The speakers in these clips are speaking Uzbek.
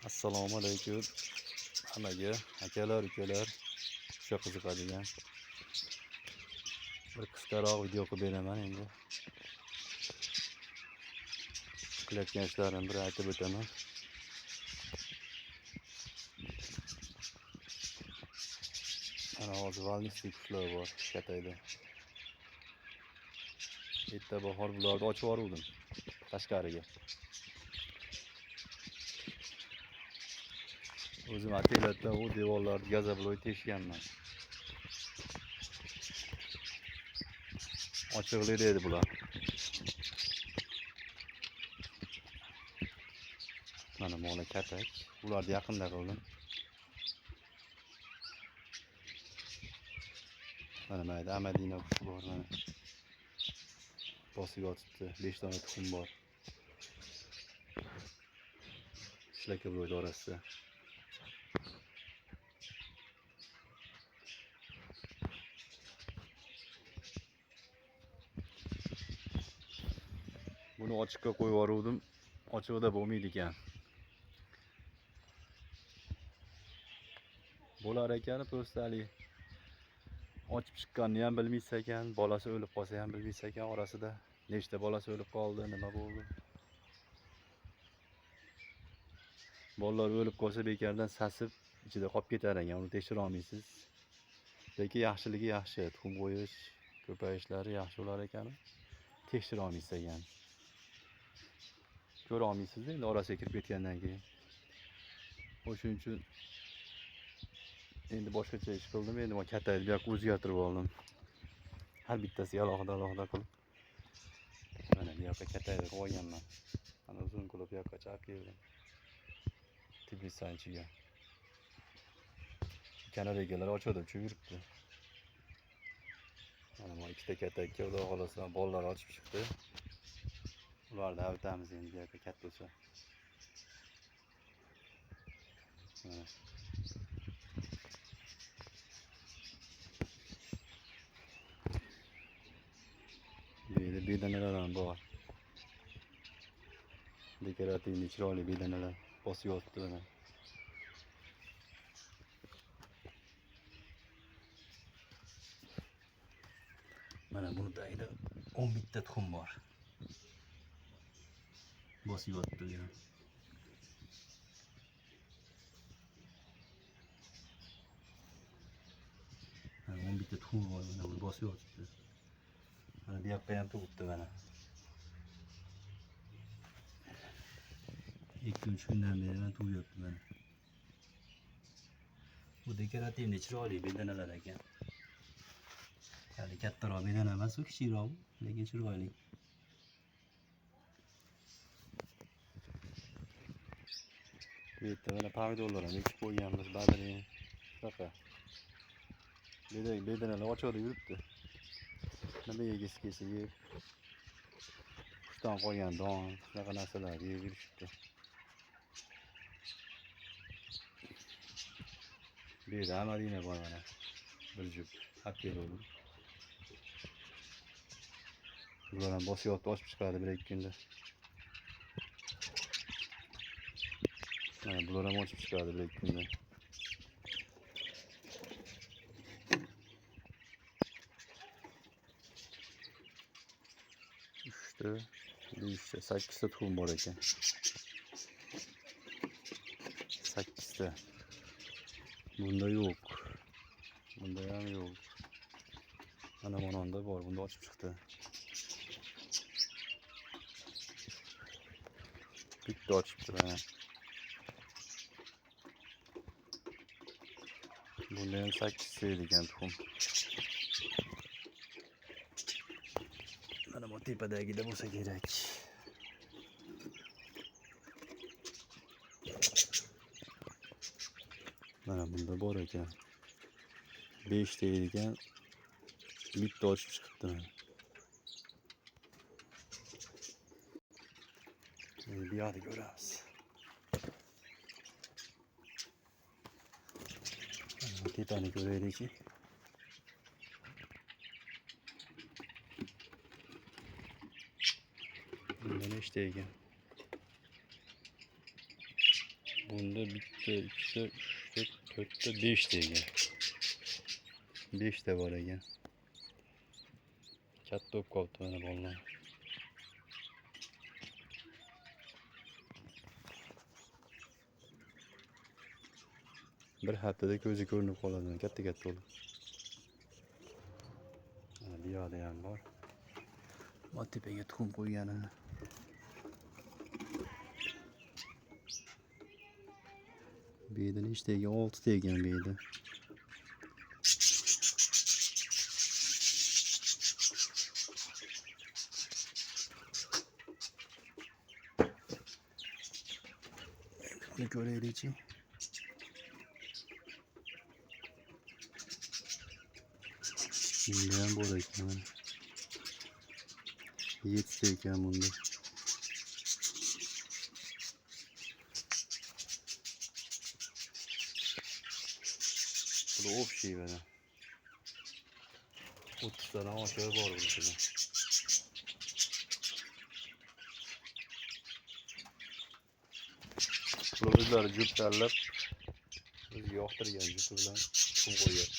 Assalomu alaykum hammaga akalar ukalar, o'sha qiziqadigan bir qisqaroq video qilib beraman. Endi qilayotgan ishlarimni bir aytib o'taman. Mana hozir valnislik qushlar bor Katayda. Erta bahor bularni ochib yubordim tashqariga. O'zim ataylabdan u devorlarni gazabloy teshganman. Ochiqlik edi bular. Mana mola katak. Ularni yaqinda qildim. Mana mayda amadina qush bor mana. Bosib yotibdi. 5 dona tuxum bor. Shlaka bo'ydi orasida. Buni ochiqqa qo'yib yubordim. Ochiqda bo'lmaydi ekan. Bo'lar ekan, postali ochib chiqqanini ham bilmaysiz ekan, bolasi o'lib qolsa ham bilmaysiz ekan, orasida nechta bolasi o'lib qoldi, nima bo'ldi. Bolalar o'lib qolsa bekardan sasib ichida qolib ketar ekan, uni tekshira olmaysiz. Lekin yaxshiligi yaxshi, tuxum qo'yish, ko'payishlari yaxshi bo'lar ekan. Tekshira olmaysiz ekan. Ko'ra olmaysiz endi orasiga kirib ketgandan keyin. O'shuning uchun endi boshqacha ish qildim. Endi men Katayni bu yoqqa o'zgartirib oldim. Har bittasiga alohida qilib. Mana bu yoqqa Katayni qo'yganman. Mana uzun qilib bu yoqqa chap keldim. Tbilisiga. Kanadagilar ochadi, uchib yuribdi. Mana bu ikkita katakka xudo xolasa bolalar ochib chiqdi. Ularni avtamiz endi bu yoqqa katta bo'lsa. Bedanalar ham bor. Dekorativni chiroyli bedanalar bosib yotibdi mana. Mana buni tagida 11 ta tuxum bor. Bosib yotibdi yana. Mana 11 ta tuxum bor, mana buni bosib yotibdi. Mana bu yoqqa ham tug'ibdi mana. 2-3 kundan beri tug'yapti mana. Bu dekorativni chiroyli bedanalar ekan. Hali kattaroq bedana emas, u kichikroq, lekin chiroyli. Bu yerda mana pomidorlar ham ekib qo'yganmiz, badring. Shunaqa. Bedanalar ochadi yuribdi. Nima yegisi kelsa yeb. Qushdan qolgan don, shunaqa narsalar yeb yurishibdi. Bu yerda amadina bor mana. Bir jup olib keldim. Bular ham bosib yotib ochib chiqadi 1-2 kunda. Mana bular ham ochib chiqadi 1-2 kunda. Uchta, 5ta, 8ta tuxum bor ekan. 8ta. Bunda yo'q. Bunda ham yo'q. Mana mononda bor, bunda ochib chiqdi. Bitta ochibdi mana. Bunda ham 8ta ekan tuxum. Mana bu tepadagida bo'lsa kerak. Mana bunda bor ekan. 5 ta ekan. Bitta ochib chiqibdi mana. Bu yoqda ko'ramiz. Tepani ko'raylik-chi. Bunda nechta ekan? Bunda bitta, ikkita, uchta, to'rtta, beshta ekan. 5 ta bor ekan. Katta bo'lib qolibdi mana bolalar. Bir haftada ko'zi ko'rinib qoladi, katta-katta bo'lib. Mana bu yoqda ham bor. Mana tepaga tuxum qo'ygani. Bu yerda nechta ekan? 6 ta ekan bu yerda. Buni ko'raylikchi. Bunda ham bor ekan. 7 ta ekan bunda. Bu общий mana. 30 tadan oshiq bor bunisida. Bular o'zlari jup tanlab, o'ziga yoqtirgan jupi bilan tuxum qo'ygan.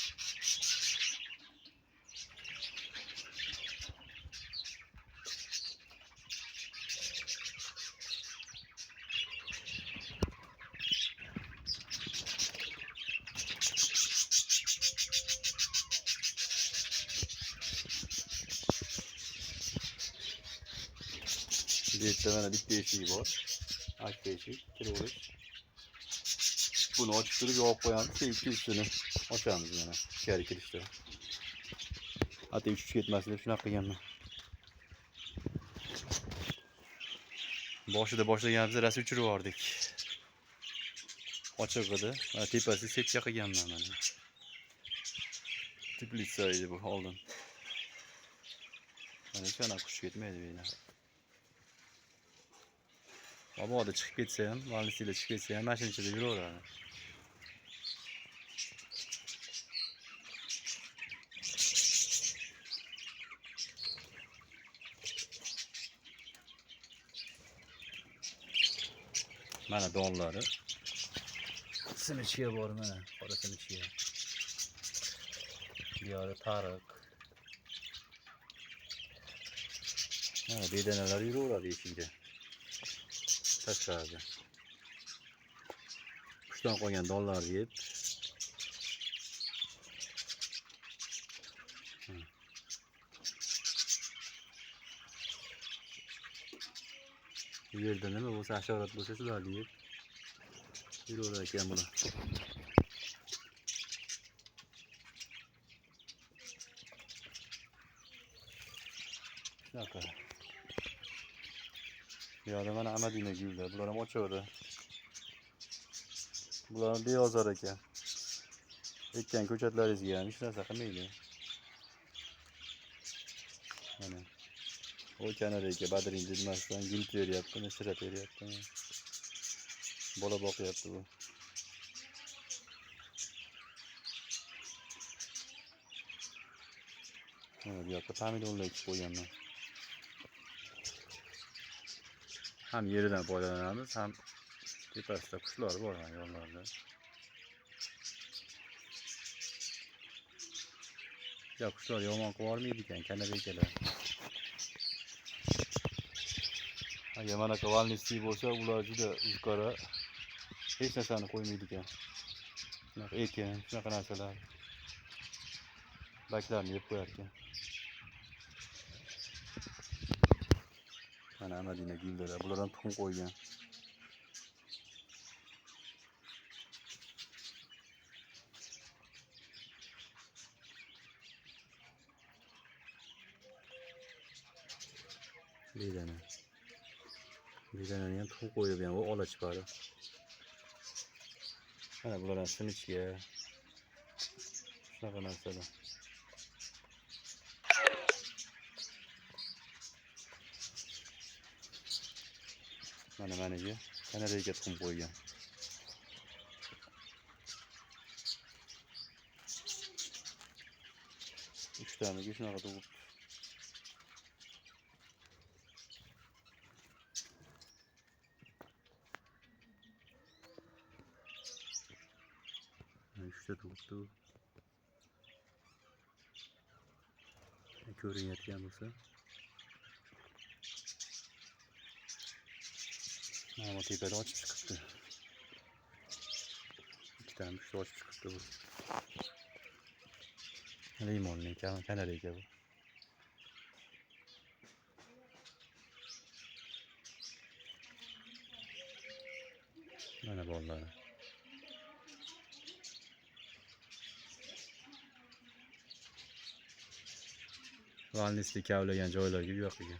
Bu yerda mana bitta eshigi bor. Achka eshik, kiraveриsh. Buni ochib turib yopib qo'yamiz, keyin ustini ochamiz mana ichkari kirishda. Hatta uchib ketmasin deb shunaqa qilganman. Boshida boshlaganimizda rasm uchirib yubordik. Ochiq edi. Mana tepasi sepcha qilganman mana. Teplitsa edi bu oldin. Mana hech qanaqa qush ketmaydi bu yerdan. Mabodo chiqib ketsa ham, valnisida chiqib ketsa ham mashina ichida yuraveradi. Mana donlari. Simichga bor mana, qora simichga. Bu yoqda tariq. Mana bedanalar yuraveradi eshikda. Tashqarida. Qushdan qolgan donlarni yeb. Bu yerda nima bo'lsa, hasharot bo'lsa, shularni yeb yuraverar ekan bular. Shunaqa. Bu yoqda mana Amadina gullar, bular ham ochiqda. Bular ham beozor ekan. Ekkan ko'chatlaringizga ham hech narsa qilmaydi. Mana. O kanarga badring demasdan gul teryapti, nasira teryapti. Bola boqyapti bu. Mana bu yoqda pomidorlar ekib qo'yganman. Ham yeridan foydalanamiz, ham tepasida qushlar bor mana yo'llarda. Ya qushlar yomon qilib ekan, kanariykalar. Agar mana kavalnistiy bo'lsa, ular juda yuqori hech narsani qo'ymaydi ekan. Shunaqa ekin, shunaqa narsalar. Baklarni yeb qo'yar ekan. Mana Amadina gullar, bular ham tuxum qo'ygan. Bedana. Bedanani ham tuxum qo'yib ham ola chiqadi. Mana bular ham simichga. Shunaqa narsalar. Mana maniga kanariyga tuxum qo'ygan. Uchtamiga shunaqa tug'ib. yaxshi turibdi. Ko'rinayotgan bo'lsa. Mana tepada ochib chiqibdi. Ikkita mushuk ochib chiqibdi bu. Limonning kanareyka bu. Mana bolalari. Valnisni kavlagan joylarga bu yoqiga.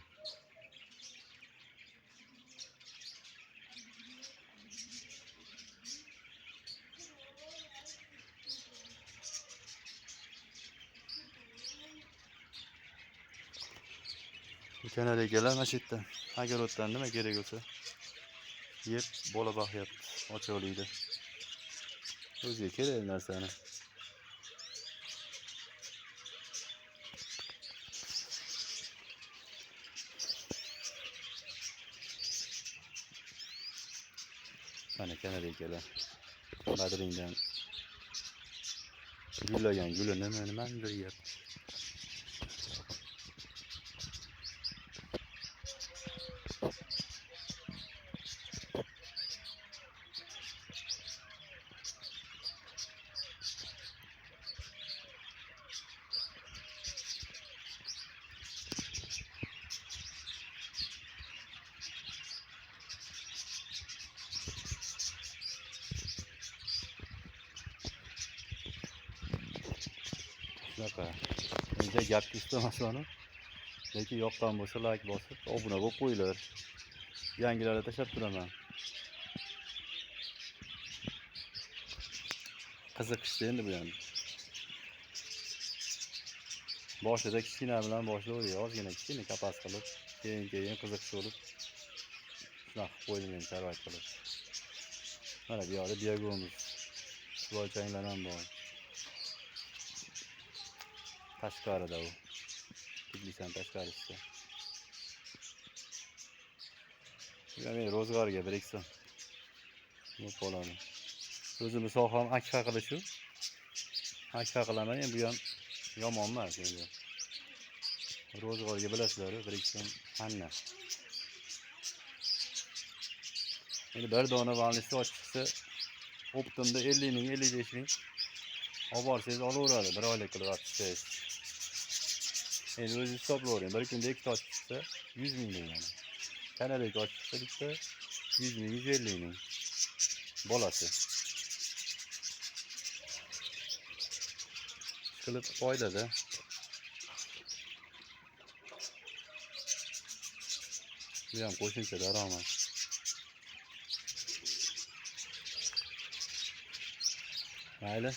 Bu kanareykalar mana shu yerdan. Agar o'tdan nima kerak bo'lsa, yeb bola baxyapti, ochoqlaydi. O'ziga kerak narsani. Mana kanareykalar. Badringdan gullagan gulini nimadir yeyapti. Shunaqa. Menga gapga ustamasman. Lekin yoqqan bo'lsa like bosib, obuna bo'lib qo'yinglar. Yangilarni tashlab turaman. Qiziqishdi endi bu ham. Boshida kichkina bilan boshlaydi, ozgina kichkina kapas qilib, keyin qiziqish bo'lib shunaqa qilib qo'ydim men tarvat qilib. Mana bu yoqda biyago'miz. Sulochanglar ham bor. Tashqarida u. Tbilisidan tashqarisida. Men ro'zg'orga biriksam. Bu bo'ladi. O'zimiz soham akfa qilish shu. Akfa qilaman, endi bu ham yomon emas endi. Ro'zg'orga bilasizlar, biriksam hanna. Endi bir dona valnisni ochib chiqsa, optimda 50 ming, 55 ming olib borsangiz olaveradi, bir oylik qilib ochsangiz. Endi o'zingiz hisoblayvering, bir kunda ikkita ochib chiqsa 100 ming degani. Kanareyka ochib chiqsa bitta 100 ming, 150 ming bolasi. Qilib foydada. Bu ham qo'shimcha daromad. Mayli.